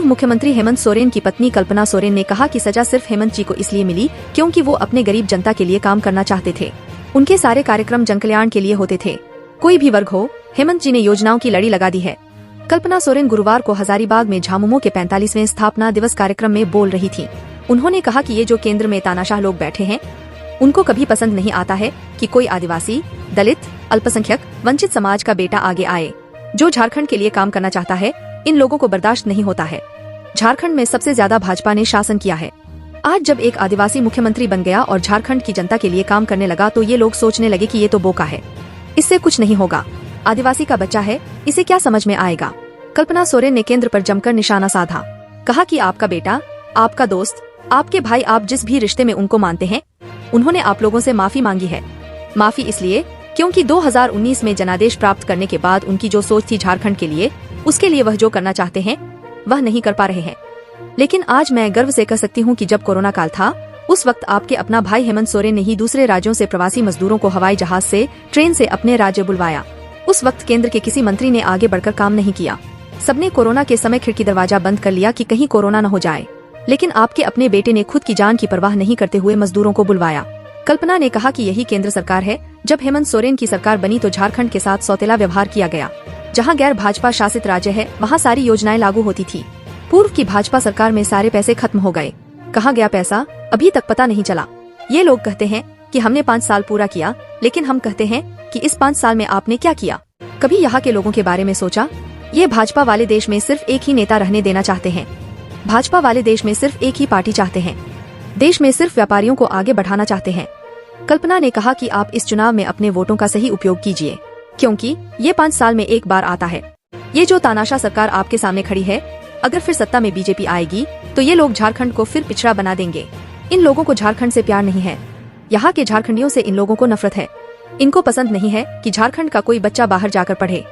पूर्व मुख्यमंत्री हेमंत सोरेन की पत्नी कल्पना सोरेन ने कहा कि सजा सिर्फ हेमंत जी को इसलिए मिली क्योंकि वो अपने गरीब जनता के लिए काम करना चाहते थे। उनके सारे कार्यक्रम जनकल्याण के लिए होते थे। कोई भी वर्ग हो, हेमंत जी ने योजनाओं की लड़ी लगा दी है। कल्पना सोरेन गुरुवार को हजारीबाग में झामुमो के 45वें स्थापना दिवस कार्यक्रम में बोल रही थी। उन्होंने कहा कि ये जो केंद्र में तानाशाह लोग बैठे हैं, उनको कभी पसंद नहीं आता है कि कोई आदिवासी, दलित, अल्पसंख्यक, वंचित समाज का बेटा आगे आए। जो झारखंड के लिए काम करना चाहता है, इन लोगों को बर्दाश्त नहीं होता है। झारखंड में सबसे ज्यादा भाजपा ने शासन किया है। आज जब एक आदिवासी मुख्यमंत्री बन गया और झारखंड की जनता के लिए काम करने लगा तो ये लोग सोचने लगे कि ये तो बोका है, इससे कुछ नहीं होगा, आदिवासी का बच्चा है, इसे क्या समझ में आएगा। कल्पना सोरेन ने केंद्र पर जमकर निशाना साधा। कहा कि आपका बेटा, आपका दोस्त, आपके भाई, आप जिस भी रिश्ते में उनको मानते हैं, उन्होंने आप लोगों से माफी मांगी है। माफी इसलिए क्योंकि 2019 में जनादेश प्राप्त करने के बाद उनकी जो सोच थी झारखंड के लिए, उसके लिए वह जो करना चाहते हैं वह नहीं कर पा रहे हैं। लेकिन आज मैं गर्व से कह सकती हूँ कि जब कोरोना काल था, उस वक्त आपके अपना भाई हेमंत सोरेन ने ही दूसरे राज्यों से प्रवासी मजदूरों को हवाई जहाज से, ट्रेन से अपने राज्य बुलवाया। उस वक्त केंद्र के किसी मंत्री ने आगे बढ़कर काम नहीं किया। सबने कोरोना के समय खिड़की दरवाजा बंद कर लिया कि कहीं कोरोना न हो जाए। लेकिन आपके अपने बेटे ने खुद की जान की परवाह नहीं करते हुए मजदूरों को बुलवाया। कल्पना ने कहा कि यही केंद्र सरकार है। जब हेमंत सोरेन की सरकार बनी तो झारखंड के साथ सौतेला व्यवहार किया गया। जहां गैर भाजपा शासित राज्य है, वहां सारी योजनाएं लागू होती थी। पूर्व की भाजपा सरकार में सारे पैसे खत्म हो गए। कहाँ गया पैसा, अभी तक पता नहीं चला। ये लोग कहते हैं कि हमने 5 साल पूरा किया, लेकिन हम कहते हैं कि इस 5 साल में आपने क्या किया? कभी यहाँ के लोगों के बारे में सोचा? ये भाजपा वाले देश में सिर्फ एक ही नेता रहने देना चाहते हैं। भाजपा वाले देश में सिर्फ एक ही पार्टी चाहते हैं। देश में सिर्फ व्यापारियों को आगे बढ़ाना चाहते हैं। कल्पना ने कहा कि आप इस चुनाव में अपने वोटों का सही उपयोग कीजिए, क्योंकि ये 5 साल में एक बार आता है। ये जो तानाशाह सरकार आपके सामने खड़ी है, अगर फिर सत्ता में बीजेपी आएगी तो ये लोग झारखंड को फिर पिछड़ा बना देंगे। इन लोगों को झारखंड से प्यार नहीं है। यहाँ के झारखंडियों से इन लोगों को नफरत है। इनको पसंद नहीं है कि झारखंड का कोई बच्चा बाहर जाकर पढ़े।